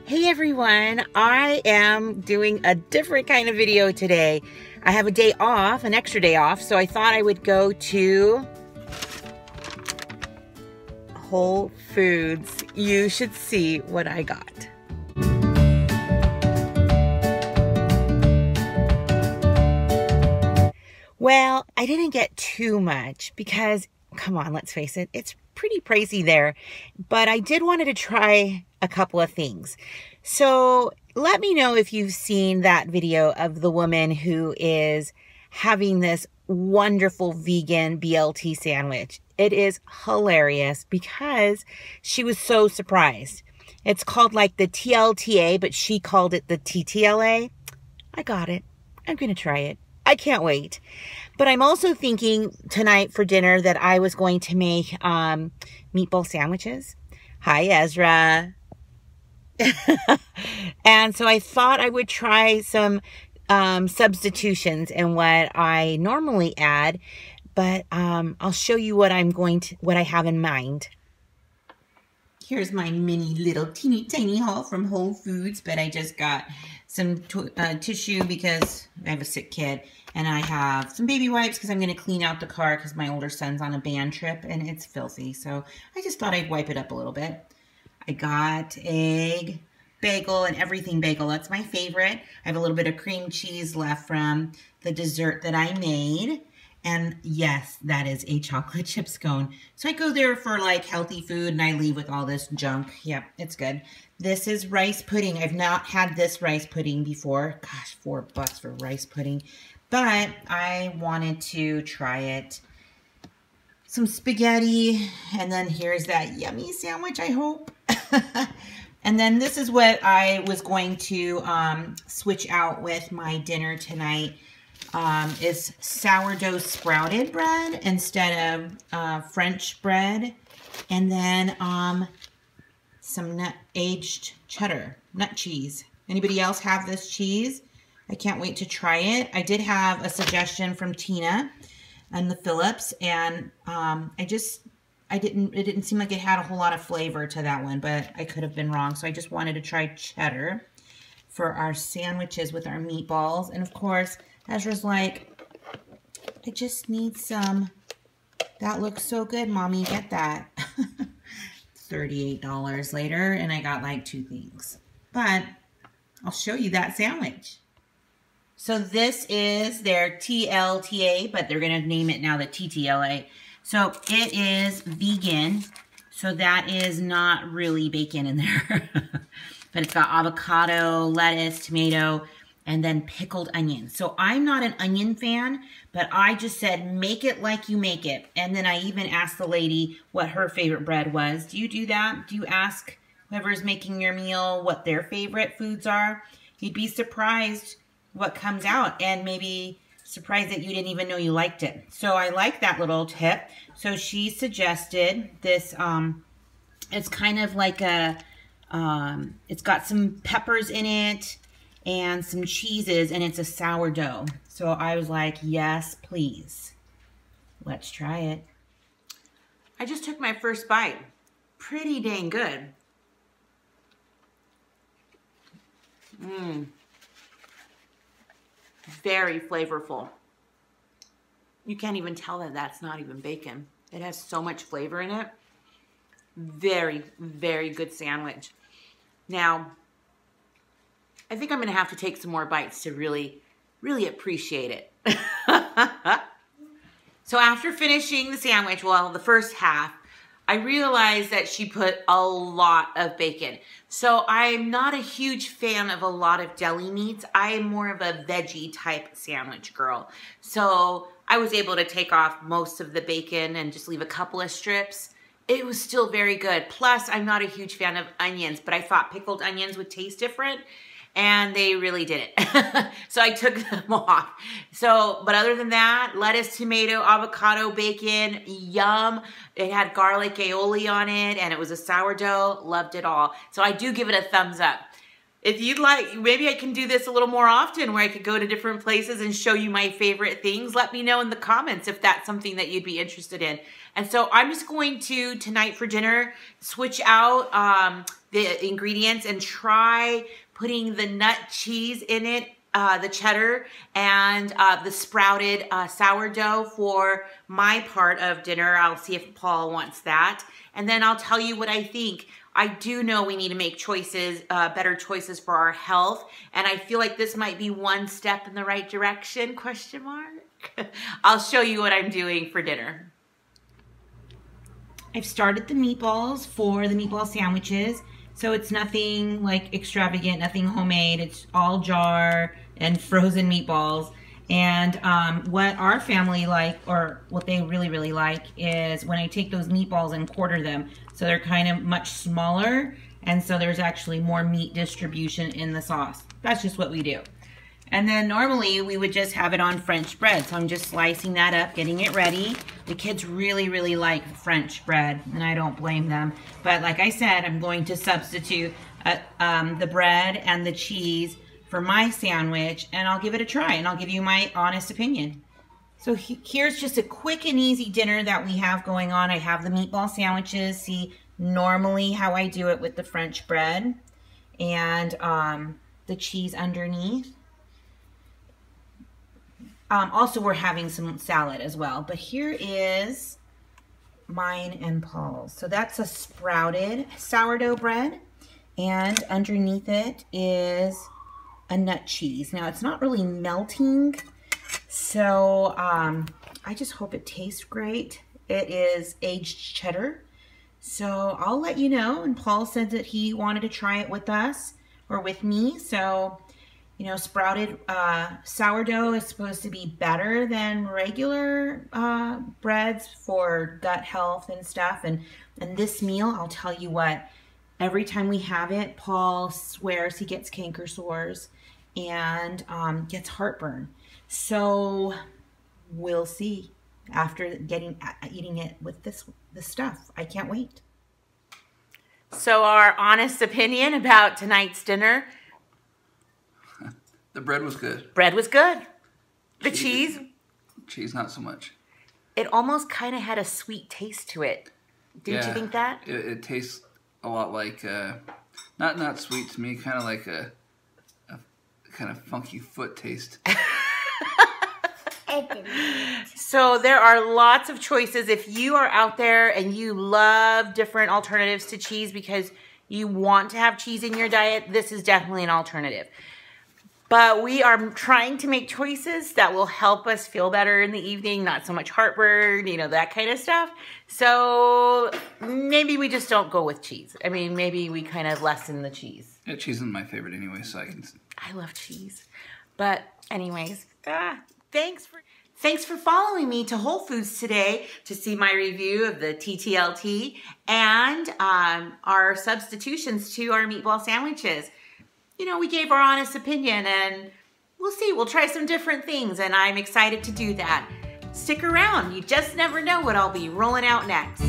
Hey everyone, I am doing a different kind of video today. I have a day off, an extra day off, so I thought I would go to Whole Foods. You should see what I got. Well, I didn't get too much because, come on, let's face it, it's pretty pricey there. But I did wanted to try a couple of things. So let me know if you've seen that video of the woman who is having this wonderful vegan BLT sandwich. It is hilarious because she was so surprised. It's called like the TLTA, but she called it the TTLA. I got it. I'm going to try it. I can't wait. But I'm also thinking tonight for dinner that I was going to make meatball sandwiches. Hi, Ezra. And so I thought I would try some substitutions in what I normally add, but I'll show you what I have in mind. Here's my mini little teeny tiny haul from Whole Foods, but I just got some tissue because I have a sick kid, and I have some baby wipes because I'm going to clean out the car because my older son's on a band trip and it's filthy. So I just thought I'd wipe it up a little bit. I got egg, bagel, and everything bagel. That's my favorite. I have a little bit of cream cheese left from the dessert that I made. And yes, that is a chocolate chip scone. So I go there for like healthy food and I leave with all this junk. Yep, it's good. This is rice pudding. I've not had this rice pudding before. Gosh, $4 for rice pudding. But I wanted to try it. Some spaghetti. And then here's that yummy sandwich, I hope. And then this is what I was going to switch out with my dinner tonight. Is sourdough sprouted bread instead of French bread, and then some aged cheddar, nut cheese. Anybody else have this cheese? I can't wait to try it. I did have a suggestion from Tina and the Phillips, and it didn't seem like it had a whole lot of flavor to that one, but I could have been wrong. So I just wanted to try cheddar for our sandwiches with our meatballs, and of course Ezra's like, I just need some. That looks so good, Mommy. Get that. $38 later, and I got like 2 things. But I'll show you that sandwich. So this is their TLTA, but they're going to name it now the TTLA. So it is vegan. So that is not really bacon in there. But it's got avocado, lettuce, tomato, and then pickled onions. So I'm not an onion fan, but I just said, make it like you make it. And then I even asked the lady what her favorite bread was. Do you do that? Do you ask whoever's making your meal what their favorite foods are? You'd be surprised what comes out, and maybe surprised that you didn't even know you liked it. So I like that little tip. So she suggested this, it's kind of like a, it's got some peppers in it, and some cheeses, and it's a sourdough. So I was like, yes, please. Let's try it. I just took my first bite. Pretty dang good. Very flavorful. You can't even tell that that's not even bacon. It has so much flavor in it. Very, very good sandwich. Now, I think I'm going to have to take some more bites to really, really appreciate it. So after finishing the sandwich, well, the first half, I realized that she put a lot of bacon. So I'm not a huge fan of a lot of deli meats. I am more of a veggie type sandwich girl. So I was able to take off most of the bacon and just leave a couple of strips. It was still very good. Plus, I'm not a huge fan of onions, but I thought pickled onions would taste different. And they really did it. So I took them off. So, but other than that, lettuce, tomato, avocado, bacon, yum. It had garlic aioli on it, and it was a sourdough. Loved it all. So I do give it a thumbs up. If you'd like, maybe I can do this a little more often where I could go to different places and show you my favorite things. Let me know in the comments if that's something that you'd be interested in. And so I'm just going to, tonight for dinner, switch out the ingredients and try putting the nut cheese in it, the cheddar, and the sprouted sourdough for my part of dinner. I'll see if Paul wants that. And then I'll tell you what I think. I do know we need to make choices, better choices for our health. And I feel like this might be one step in the right direction, question mark. I'll show you what I'm doing for dinner. I've started the meatballs for the meatball sandwiches. So it's nothing like extravagant, nothing homemade. It's all jar and frozen meatballs. And what our family like, or what they really, really like, is when I take those meatballs and quarter them. So they're kind of much smaller, and so there's actually more meat distribution in the sauce. That's just what we do. And then normally we would just have it on French bread. So I'm just slicing that up, getting it ready. The kids really, really like French bread, and I don't blame them. But like I said, I'm going to substitute the bread and the cheese for my sandwich, and I'll give it a try, and I'll give you my honest opinion. So here's just a quick and easy dinner that we have going on. I have the meatball sandwiches. See, normally how I do it with the French bread and the cheese underneath. Also, we're having some salad as well. But here is mine and Paul's. So that's a sprouted sourdough bread, and underneath it is a nut cheese. Now, it's not really melting, so I just hope it tastes great. It is aged cheddar, so I'll let you know. And Paul said that he wanted to try it with us, or with me. So, you know, sprouted sourdough is supposed to be better than regular breads for gut health and stuff. And this meal, I'll tell you what, every time we have it, Paul swears he gets canker sores and gets heartburn. So we'll see after eating it with this stuff. I can't wait. So our honest opinion about tonight's dinner. The bread was good. Bread was good. The cheese? Cheese, not so much. It almost kind of had a sweet taste to it. Didn't you think that? It tastes a lot like, not sweet to me, kind of like a kind of funky foot taste. So there are lots of choices. If you are out there and you love different alternatives to cheese because you want to have cheese in your diet, this is definitely an alternative. But we are trying to make choices that will help us feel better in the evening, not so much heartburn, you know, that kind of stuff. So maybe we just don't go with cheese. I mean, maybe we kind of lessen the cheese. Yeah, cheese isn't my favorite anyway, so I love cheese. But anyways, thanks for following me to Whole Foods today to see my review of the TTLT and our substitutions to our meatball sandwiches. You know, we gave our honest opinion, and we'll see. We'll try some different things, and I'm excited to do that. Stick around. You just never know what I'll be rolling out next.